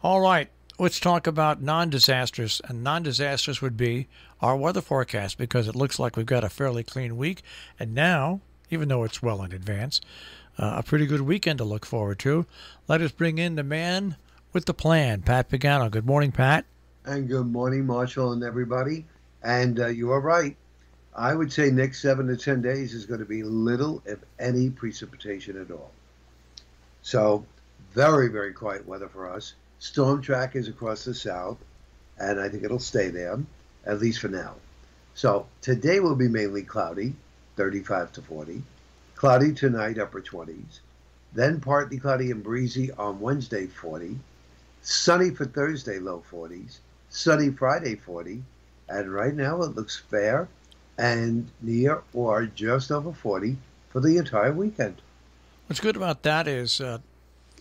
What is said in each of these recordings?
All right, let's talk about non-disasters. And non-disasters would be our weather forecast because it looks like we've got a fairly clean week. And now, even though it's well in advance, a pretty good weekend to look forward to. Let us bring in the man with the plan, Pat Pagano. Good morning, Pat. And good morning, Marshall and everybody. And you are right. I would say next 7 to 10 days is going to be little, if any, precipitation at all. So very, very quiet weather for us. Storm track is across the south, and I think it'll stay there, at least for now. So today will be mainly cloudy, 35 to 40. Cloudy tonight, upper 20s. Then partly cloudy and breezy on Wednesday, 40. Sunny for Thursday, low 40s. Sunny Friday, 40. And right now it looks fair and near or just over 40 for the entire weekend. What's good about that is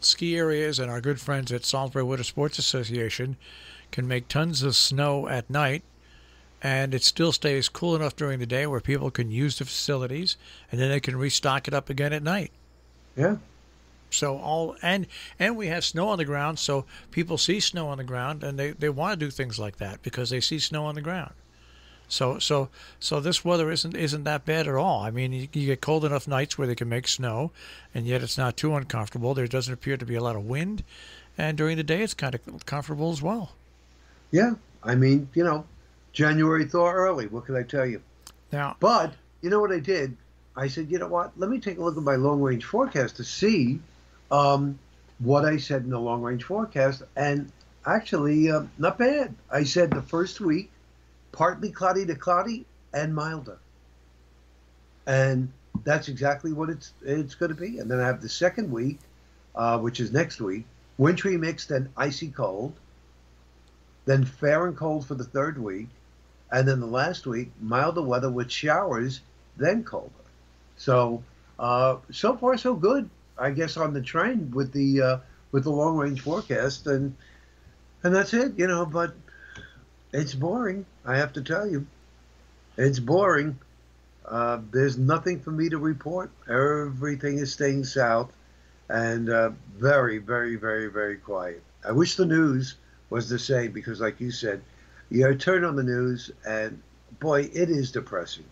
ski areas and our good friends at Salisbury Winter Sports Association can make tons of snow at night, and it still stays cool enough during the day where people can use the facilities, and then they can restock it up again at night. Yeah. So and we have snow on the ground, so people see snow on the ground, and they want to do things like that because they see snow on the ground. So this weather isn't that bad at all. I mean, you get cold enough nights where they can make snow, and yet it's not too uncomfortable. There doesn't appear to be a lot of wind, and during the day it's kind of comfortable as well. Yeah, I mean, January thaw early. What can I tell you? Now, but you know what I did? I said, you know what? Let me take a look at my long-range forecast to see what I said in the long-range forecast, and actually, not bad. I said the first week, partly cloudy to cloudy and milder. And that's exactly what it's going to be. And then I have the second week, which is next week, wintry mixed and icy cold. Then fair and cold for the third week. And then the last week, milder weather with showers, then colder. So, so far so good, I guess, on the trend with the long range forecast, and that's it, But it's boring, I have to tell you. It's boring. There's nothing for me to report. Everything is staying south, and very, very, very, very quiet. I wish the news was the same because, like you said, you turn on the news, and boy, it is depressing.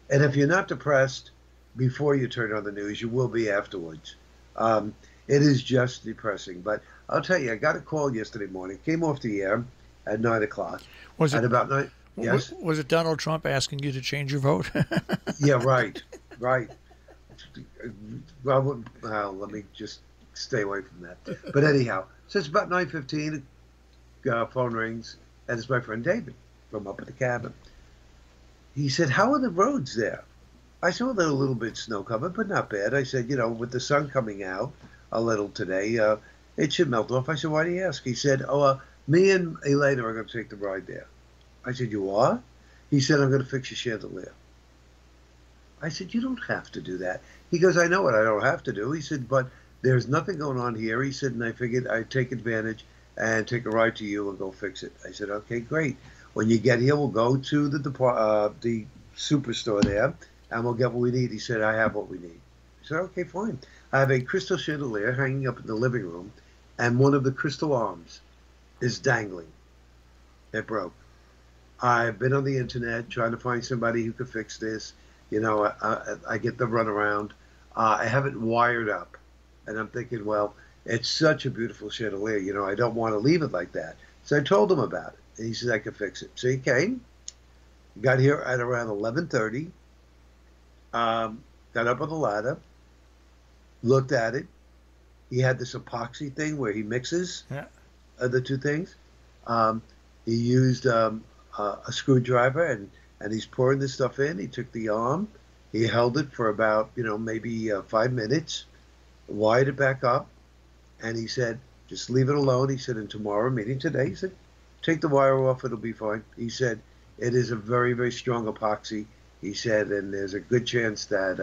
And if you're not depressed before you turn on the news, you will be afterwards. It is just depressing. But I'll tell you, I got a call yesterday morning. Came off the air at 9 o'clock. Was it at about 9? Yes. Was it Donald Trump asking you to change your vote? Yeah, right. Well, let me just stay away from that. But anyhow, so it's about 9:15. Phone rings, and it's my friend David from up at the cabin. He said, "How are the roads there?" I said, "Well, they're a little bit snow covered, but not bad." I said, with the sun coming out a little today, it should melt off. I said, "Why do you ask?" He said, "Oh, me and Elena are going to take the ride there." I said, "You are?" He said, "I'm going to fix your chandelier." I said, "You don't have to do that." He goes, "I know what I don't have to do." He said, "But there's nothing going on here." He said, "And I figured I'd take advantage and take a ride to you and go fix it." I said, "Okay, great. When you get here, we'll go to the superstore there, and we'll get what we need." He said, "I have what we need." I said, "Okay, fine." I have a crystal chandelier hanging up in the living room, and one of the crystal arms is dangling. It broke. I've been on the internet trying to find somebody who could fix this. I get the runaround. I have it wired up, and I'm thinking, well, it's such a beautiful chandelier. I don't want to leave it like that. So I told him about it, and he said I could fix it. So he came, got here at around 11:30, got up on the ladder, looked at it. He had this epoxy thing where he mixes the two things. He used a screwdriver, and he's pouring this stuff in. He took the arm. He held it for about, maybe 5 minutes, wired it back up, and he said, "Just leave it alone." He said, "And tomorrow, meeting today," he said, "take the wire off. It'll be fine." He said, "It is a very, very strong epoxy." He said, "And there's a good chance that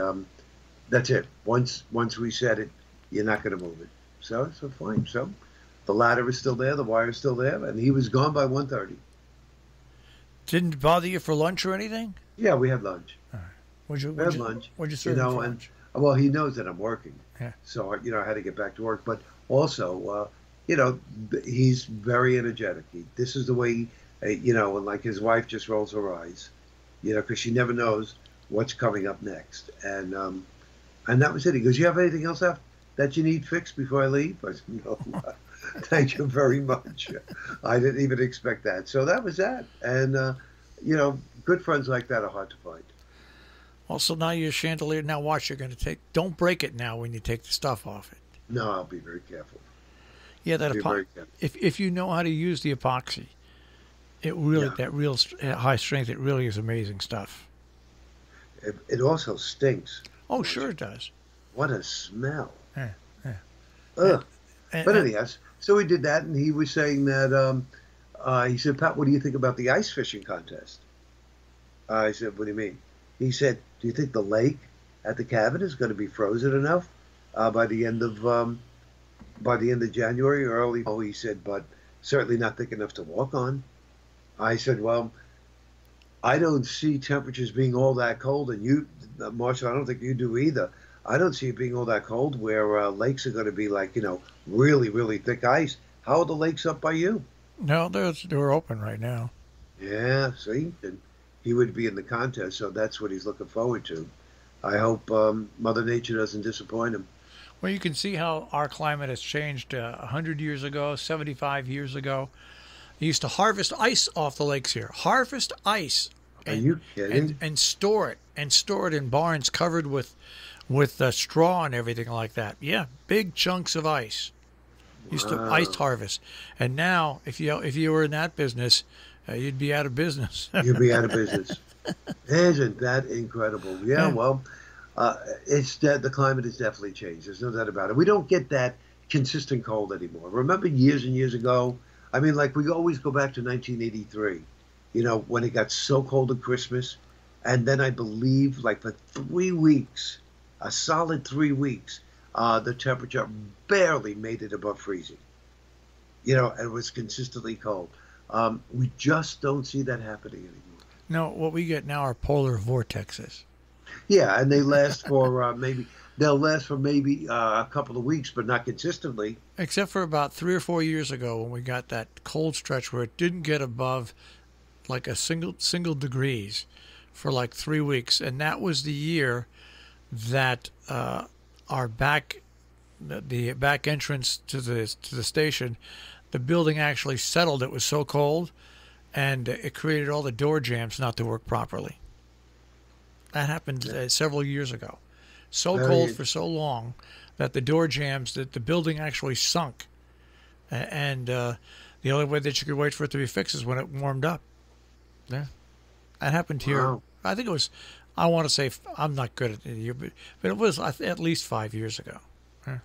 that's it. Once we set it, you're not going to move it." So fine. So the ladder is still there. The wire is still there. And he was gone by 1:30. Didn't bother you for lunch or anything? Yeah, we had lunch. All right. What'd you Lunch. What'd you serve him for lunch? Well, he knows that I'm working. Yeah. So, I had to get back to work. But also, you know, he's very energetic. This is the way, and like his wife just rolls her eyes, because she never knows what's coming up next. And that was it. He goes, "You have anything else that you need fixed before I leave?" I said, "No, thank you very much. I didn't even expect that." So that was that. And, good friends like that are hard to find. Also, now your chandelier. Now watch, you're going to take. Don't break it now when you take the stuff off it. No, I'll be very careful. Yeah, that Be very careful. if you know how to use the epoxy, it really Yeah. that real high strength. It really is amazing stuff. It also stinks. Oh, sure it does. What a smell. Yeah, yeah. Ugh. And, But anyhow, so we did that, and he was saying that, he said, "Pat, what do you think about the ice fishing contest?" I said, "What do you mean?" He said, "Do you think the lake at the cabin is going to be frozen enough by the end of January or early?" Oh, he said, "But certainly not thick enough to walk on." I said, "Well, I don't see temperatures being all that cold, and you, Marshall, I don't think you do either. I don't see it being all that cold where lakes are going to be like, really, really thick ice. How are the lakes up by you?" no, they're open right now. Yeah, see, and he would be in the contest, so that's what he's looking forward to. I hope Mother Nature doesn't disappoint him. Well, you can see how our climate has changed 100 years ago, 75 years ago. They used to harvest ice off the lakes here. Harvest ice. Are you kidding? And store it. And store it in barns covered with straw and everything like that. Yeah, big chunks of ice. Used to Wow. ice harvest. And now, if you were in that business, you'd be out of business. You'd be out of business. Isn't that incredible? Yeah, Yeah. well, it's the climate has definitely changed. There's no doubt about it. We don't get that consistent cold anymore. Remember years and years ago? I mean, like we always go back to 1983, when it got so cold at Christmas. And then I believe like for 3 weeks, a solid 3 weeks, the temperature barely made it above freezing. And it was consistently cold. We just don't see that happening anymore. No, what we get now are polar vortexes. Yeah, and they last for maybe a couple of weeks, but not consistently. Except for about 3 or 4 years ago when we got that cold stretch where it didn't get above like a single degrees for like 3 weeks, and that was the year that our the back entrance to the station, the building actually settled. It was so cold, and it created all the door jams not to work properly. That happened several years ago. So Very cold for so long that the door jams, that the building actually sunk, and the only way that you could wait for it to be fixed is when it warmed up. Yeah, that happened here. Wow. I think it was. I want to say I'm not good at the year, but it was at least 5 years ago. Yeah.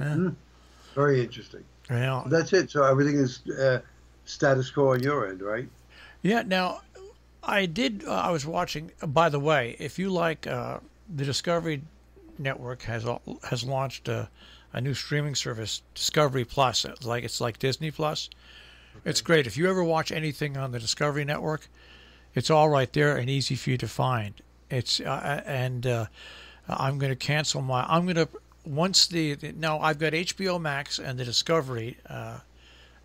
Yeah. Very interesting. Well, That's it. So everything is status quo on your end, right? yeah. Now, I was watching. By the way, if you like, the Discovery Network has launched a new streaming service, Discovery Plus. It's like Disney Plus. Okay. It's great. If you ever watch anything on the Discovery Network, it's all right there and easy for you to find. It's I'm going to cancel my. I'm going to once now I've got HBO Max and the Discovery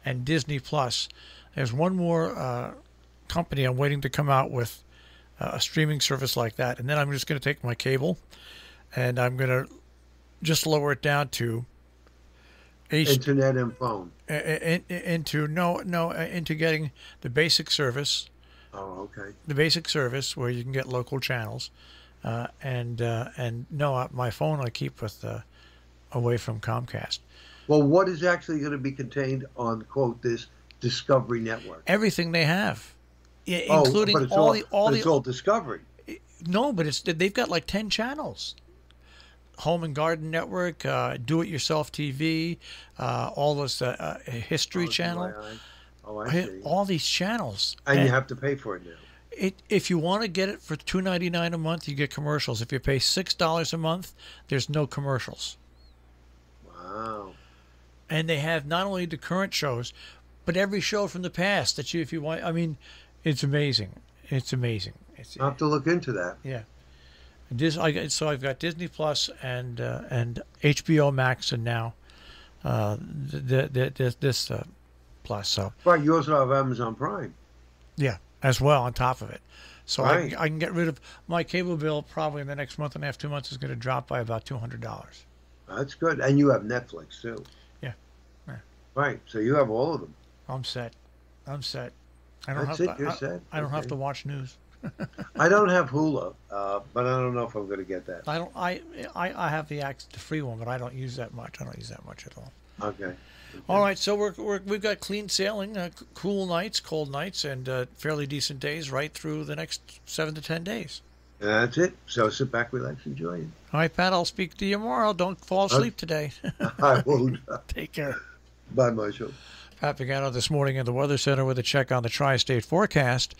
and Disney Plus. There's one more company I'm waiting to come out with a streaming service like that, and then I'm just going to take my cable and I'm going to just lower it down to Internet and phone. into getting the basic service. Oh, okay. The basic service where you can get local channels, and no, my phone I keep with away from Comcast. Well, what is actually going to be contained on, quote, this Discovery Network? Everything they have, Oh, including but it's all all Discovery. No, but they've got like 10 channels. Home and Garden Network, Do It Yourself TV, all those History Channel, I see. all these channels, And you have to pay for it now. If you want to get it for $2.99 a month, you get commercials. If you pay $6 a month, there's no commercials. Wow. And they have not only the current shows, but every show from the past that if you want. I mean, it's amazing. It's amazing. I'll have to look into that. Yeah. So I've got Disney Plus and HBO Max, and now this plus. So Right, you also have Amazon Prime. yeah, as well on top of it. So Right. I can get rid of my cable bill probably in the next month and a half, 2 months is going to drop by about $200. That's good. And you have Netflix too. Yeah, yeah. Right. So you have all of them. I'm set. I'm set. I don't That's have it. to, You're set. I don't have Okay. to watch news. I don't have Hulu, but I don't know if I'm going to get that. I don't. I have the free one, but I don't use that much. I don't use that much at all. Okay. All right, so we've got clean sailing, cool nights, cold nights, and fairly decent days right through the next 7 to 10 days. And that's it. So sit back, relax, enjoy it. All right, Pat, I'll speak to you tomorrow. Don't fall asleep today. I won't. Take care. Bye, Marshall. Pat Pagano this morning in the Weather Center with a check on the tri-state forecast.